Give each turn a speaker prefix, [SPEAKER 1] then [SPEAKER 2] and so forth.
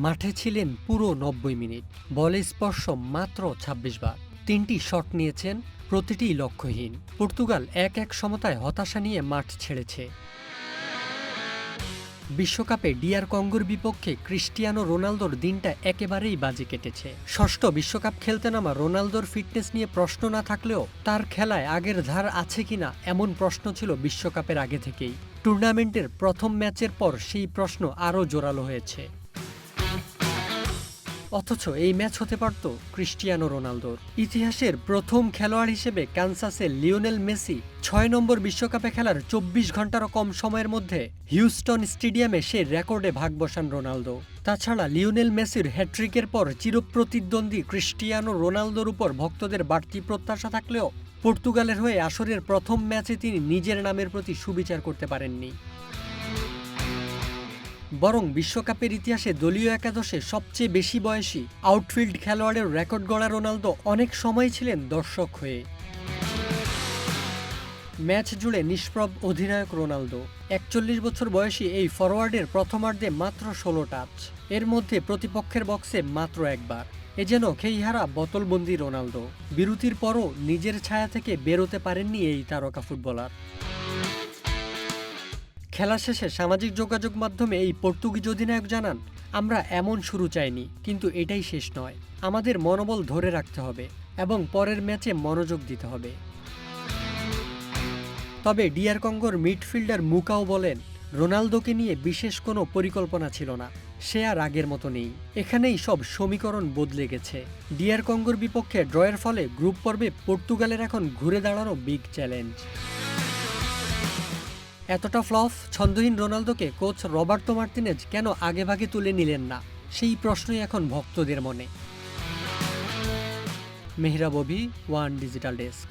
[SPEAKER 1] মাঠে ছিলেন পুরো ৯০ মিনিট, বলে স্পর্শ মাত্র ২৬ বার, ৩টি শট নিয়েছেন, প্রতিটি লক্ষ্যহীন। পর্তুগাল ১-১ সমতায় হতাশা নিয়ে মাঠ ছেড়েছে। বিশ্বকাপে ডিআর কঙ্গোর বিপক্ষে ক্রিস্টিয়ানো রোনালদোর দিনটা একেবারেই বাজে কেটেছে। ষষ্ঠ বিশ্বকাপ খেলতে নামা রোনালদোর ফিটনেস নিয়ে প্রশ্ন না থাকলেও তার খেলায় আগের ধার আছে কিনা এমন প্রশ্ন ছিল বিশ্বকাপের আগে থেকেই। টুর্নামেন্টের প্রথম ম্যাচের পর সেই প্রশ্ন আরও জোরালো হয়েছে। অথচ এই ম্যাচ হতে পারত ক্রিস্টিয়ানো রোনালদোর। ইতিহাসের প্রথম খেলোয়াড় হিসেবে কানসাসে লিওনেল মেসি ৬ নম্বর বিশ্বকাপে খেলার ২৪ ঘন্টারও কম সময়ের মধ্যে হিউস্টন স্টেডিয়ামে সেই রেকর্ডে ভাগ বসান রোনালদো। তাছাড়া লিওনেল মেসির হ্যাট্রিকের পর চিরপ্রতিদ্বন্দ্বী ক্রিস্টিয়ানো রোনালদোর উপর ভক্তদের বাড়তি প্রত্যাশা থাকলেও পর্তুগালের হয়ে আসরের প্রথম ম্যাচে তিনি নিজের নামের প্রতি সুবিচার করতে পারেননি। বরং বিশ্বকাপের ইতিহাসে দলীয় একাদশে সবচেয়ে বেশি বয়সী আউটফিল্ড খেলোয়াড়ের রেকর্ড গড়া রোনালদো অনেক সময় ছিলেন দর্শক হয়ে। ম্যাচ জুড়ে নিষ্প্রভ অধিনায়ক রোনালদো। ৪১ বছর বয়সী এই ফরোয়ার্ডের প্রথমার্ধে মাত্র ১৬ টাচ, এর মধ্যে প্রতিপক্ষের বক্সে মাত্র একবার। এ যেন খেইহারা বোতলবন্দি রোনালদো। বিরতির পরও নিজের ছায়া থেকে বেরোতে পারেননি এই তারকা ফুটবলার। খেলা শেষে সামাজিক যোগাযোগ মাধ্যমে এই পর্তুগিজ অধিনায়ক জানান, আমরা এমন শুরু চাইনি, কিন্তু এটাই শেষ নয়। আমাদের মনোবল ধরে রাখতে হবে এবং পরের ম্যাচে মনোযোগ দিতে হবে। তবে ডিআর কঙ্গোর মিডফিল্ডার মুকাও বলেন, রোনালদোকে নিয়ে বিশেষ কোনো পরিকল্পনা ছিল না, সে আর আগের মতো নেই। এখানেই সব সমীকরণ বদলে গেছে। ডিআর কঙ্গোর বিপক্ষে ড্রয়ের ফলে গ্রুপ পর্বে পর্তুগালের এখন ঘুরে দাঁড়ানো বিগ চ্যালেঞ্জ। এতটা ফ্লপ ছন্দহীন রোনালদোকে কোচ রবার্তো মার্তিনেজ কেন আগেভাগে তুলে নিলেন না, সেই প্রশ্নই এখন ভক্তদের মনে। মেহরাব অভি, ওয়ান ডিজিটাল ডেস্ক।